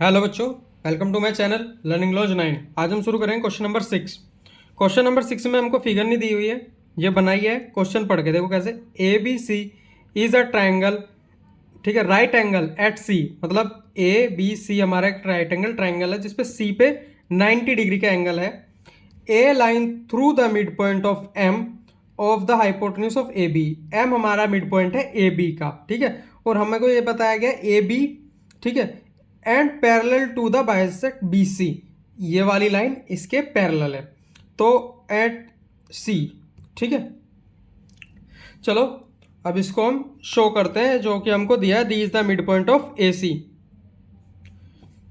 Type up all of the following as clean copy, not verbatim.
Hello बच्चों, welcome to my channel learning laws 9। आज हम शुरू करेंगे क्वेश्चन नंबर 6। क्वेश्चन नंबर 6 में हमको फिगर नहीं दी हुई है, ये बनाई है। क्वेश्चन पढ़ के देखो कैसे। A B C is a triangle, ठीक है, राइट एंगल एट सी। मतलब ए बी सी हमारा एक राइट एंगल ट्राइंगल है जिसपे सी पे 90 डिग्री का एंगल है। A line through the mid point of M of the hypotenuse of A B. M हमारा मिड पॉइंट है ए बी का, ठीक है। और हमें को ये बताया गया ए बी, ठीक है, and parallel to the bisect B C. ये वाली लाइन इसके पैरेलल है, तो एट सी, ठीक है। चलो अब इसको हम शो करते हैं, जो कि हमको दिया है, D is the mid point of A C.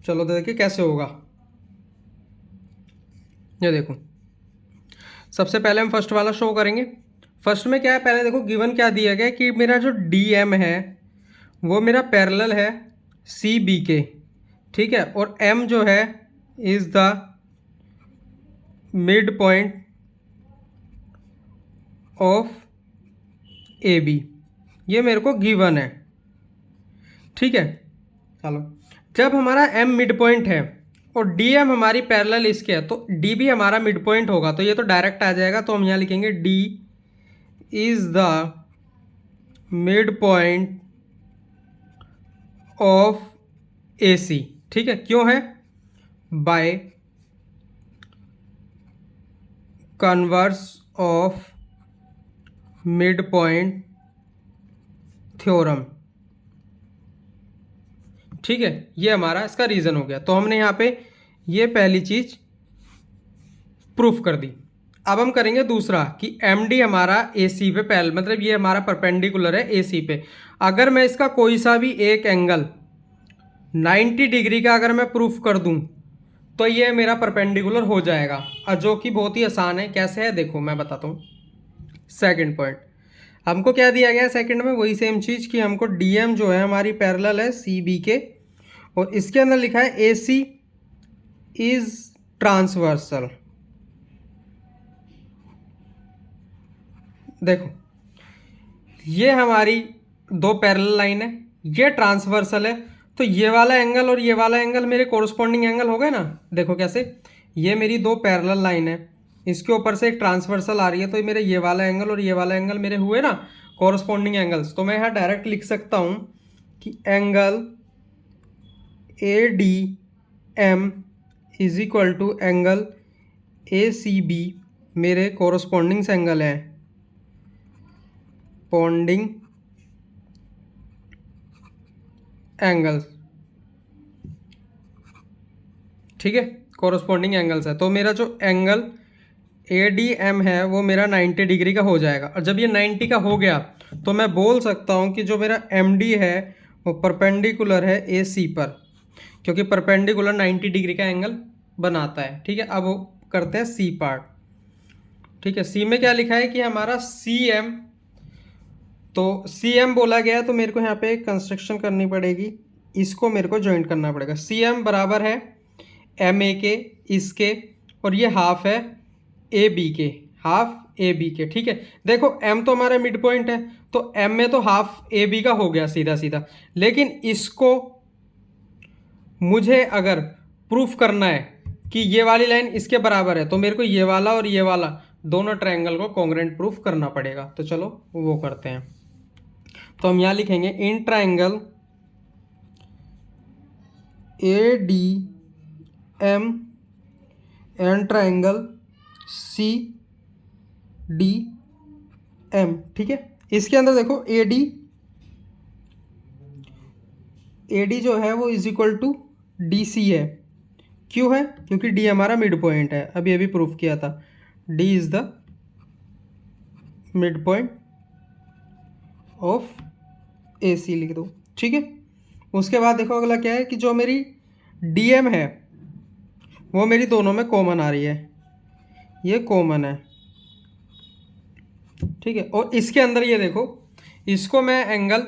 चलो देखिए कैसे होगा। ये देखो, सबसे पहले हम फर्स्ट वाला शो करेंगे। फर्स्ट में क्या है, पहले देखो गिवन क्या दिया गया कि मेरा जो डी एम है वो मेरा पैरेलल है सी बी के, ठीक है। और एम जो है is the mid point of A B. ये मेरे को गिवन है, ठीक है। चलो, जब हमारा एम मिड पॉइंट है और डी एम हमारी पैरेलल इसके है, तो डी भी हमारा मिड पॉइंट होगा, तो ये तो डायरेक्ट आ जाएगा। तो हम यहाँ लिखेंगे D is the mid point of A C, ठीक है। क्यों है? By converse of mid point theorem, ठीक है। ये हमारा इसका रीज़न हो गया। तो हमने यहाँ पे ये पहली चीज़ प्रूफ कर दी। अब हम करेंगे दूसरा कि एम डी हमारा ए सी पे पैरेलल, मतलब ये हमारा परपेंडिकुलर है ए सी पे। अगर मैं इसका कोई सा भी एक एंगल 90 डिग्री का अगर मैं प्रूफ कर दूं तो ये मेरा परपेंडिकुलर हो जाएगा, और जो कि बहुत ही आसान है। कैसे है देखो मैं बताता हूँ। सेकंड पॉइंट, हमको क्या दिया गया है सेकंड में? वही सेम चीज़ कि हमको डीएम जो है हमारी पैरेलल है सी बी के, और इसके अंदर लिखा है ए सी इज ट्रांसवर्सल। देखो, ये हमारी दो पैरेलल लाइन है, ये ट्रांसवर्सल है, तो ये वाला एंगल और ये वाला एंगल मेरे कोरस्पॉन्डिंग एंगल हो गए ना। देखो कैसे, ये मेरी दो पैरेलल लाइन है, इसके ऊपर से एक ट्रांसवर्सल आ रही है, तो ये मेरे ये वाला एंगल और ये वाला एंगल मेरे हुए ना कोरस्पॉन्डिंग एंगल्स। तो मैं यहाँ डायरेक्ट लिख सकता हूँ कि angle A D M is equal to angle A C B मेरे कोरस्पॉन्डिंग एंगल हैं, पॉन्डिंग एंगल्स, ठीक है, कोरस्पॉन्डिंग एंगल्स है। तो मेरा जो एंगल ए डी एम है वो मेरा 90 डिग्री का हो जाएगा। और जब ये 90 का हो गया तो मैं बोल सकता हूँ कि जो मेरा एम डी है वो परपेंडिकुलर है ए सी पर, क्योंकि परपेंडिकुलर 90 डिग्री का एंगल बनाता है, ठीक है। अब वो करते हैं सी पार्ट, ठीक है। सी में क्या लिखा है कि हमारा सी एम, तो सी एम बोला गया है, तो मेरे को यहाँ पे कंस्ट्रक्शन करनी पड़ेगी, इसको मेरे को ज्वाइंट करना पड़ेगा। सी एम बराबर है एम ए के, इसके, और ये हाफ है ए बी के, हाफ ए बी के, ठीक है। देखो एम तो हमारा मिड पॉइंट है, तो एम में तो हाफ ए बी का हो गया सीधा सीधा। लेकिन इसको मुझे अगर प्रूफ करना है कि ये वाली लाइन इसके बराबर है, तो मेरे को ये वाला और ये वाला दोनों ट्रायंगल को कॉन्ग्रुएंट प्रूफ करना पड़ेगा। तो चलो वो करते हैं। तो हम यहाँ लिखेंगे in triangle A D M and triangle C D M, ठीक है। इसके अंदर देखो ए डी जो है वो is equal to D C है। क्यों है? क्योंकि डी हमारा मिड पॉइंट है, अभी अभी प्रूफ किया था। D is the mid point of A C लिख दो, ठीक है। उसके बाद देखो अगला क्या है कि जो मेरी डी एम है वो मेरी दोनों में कॉमन आ रही है, ये कॉमन है, ठीक है। और इसके अंदर ये देखो, इसको मैं एंगल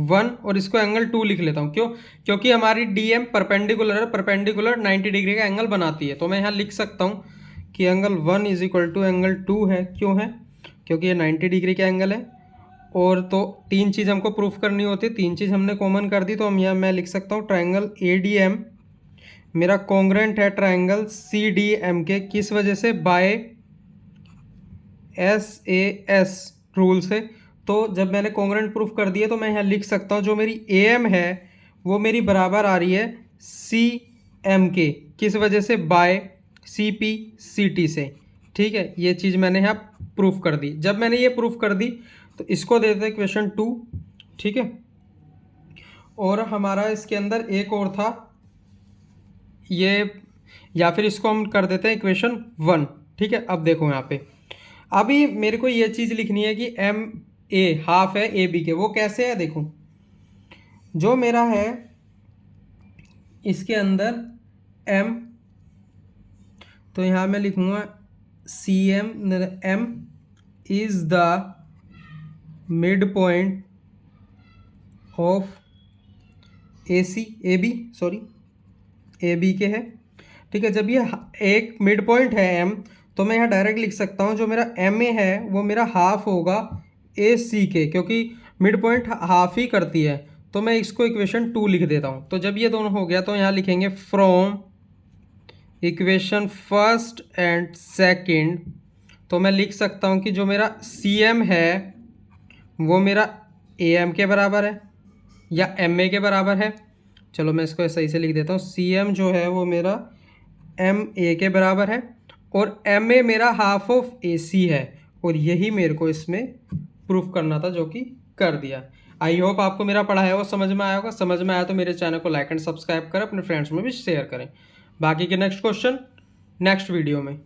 1 और इसको एंगल 2 लिख लेता हूँ। क्यों? क्योंकि हमारी डी एम परपेंडिकुलर है, परपेंडिकुलर 90 डिग्री का एंगल बनाती है। तो मैं यहाँ लिख सकता हूँ कि angle 1 is equal to angle 2 है। क्यों है? क्योंकि ये 90 डिग्री का एंगल है। और तो तीन चीज़ हमको प्रूफ करनी होती है, तीन चीज़ हमने कॉमन कर दी, तो हम यहाँ मैं लिख सकता हूँ ट्रायंगल ADM मेरा कॉन्ग्रेंट है ट्रायंगल CDM के, किस वजह से, बाय SAS रूल से। तो जब मैंने कॉन्ग्रेंट प्रूफ कर दिया तो मैं यहाँ लिख सकता हूँ जो मेरी AM है वो मेरी बराबर आ रही है CM के, किस वजह से, बाय CP/CT से। ठीक है, ये चीज़ मैंने यहाँ प्रूफ कर दी। जब मैंने ये प्रूफ कर दी तो इसको दे देते हैं क्वेश्चन 2। ठीक है, और हमारा इसके अंदर एक और था ये, या फिर इसको हम कर देते हैं इक्वेशन 1। ठीक है, अब देखो यहाँ पे अभी मेरे को ये चीज़ लिखनी है कि MA हाफ है AB के, वो कैसे है, देखो जो मेरा है इसके अंदर M, तो यहाँ मैं लिखूँगा CM M is the mid point of AB के है। ठीक है, जब ये एक मिड पॉइंट है M, तो मैं यहाँ डायरेक्ट लिख सकता हूँ जो मेरा MA है वो मेरा हाफ होगा AC के, क्योंकि मिड पॉइंट हाफ ही करती है। तो मैं इसको इक्वेशन 2 लिख देता हूँ। तो जब ये दोनों हो गया तो यहाँ लिखेंगे from equation first and second, तो मैं लिख सकता हूँ कि जो मेरा CM है वो मेरा AM के बराबर है या MA के बराबर है। चलो मैं इसको सही से लिख देता हूँ, CM जो है वो मेरा MA के बराबर है और MA मेरा हाफ ऑफ AC है, और यही मेरे को इसमें प्रूफ करना था, जो कि कर दिया। आई होप आपको मेरा पढ़ाया वो समझ में आया होगा। समझ में आया तो मेरे चैनल को लाइक एंड सब्सक्राइब करें, अपने फ्रेंड्स में भी शेयर करें। बाकी के नेक्स्ट क्वेश्चन नेक्स्ट वीडियो में।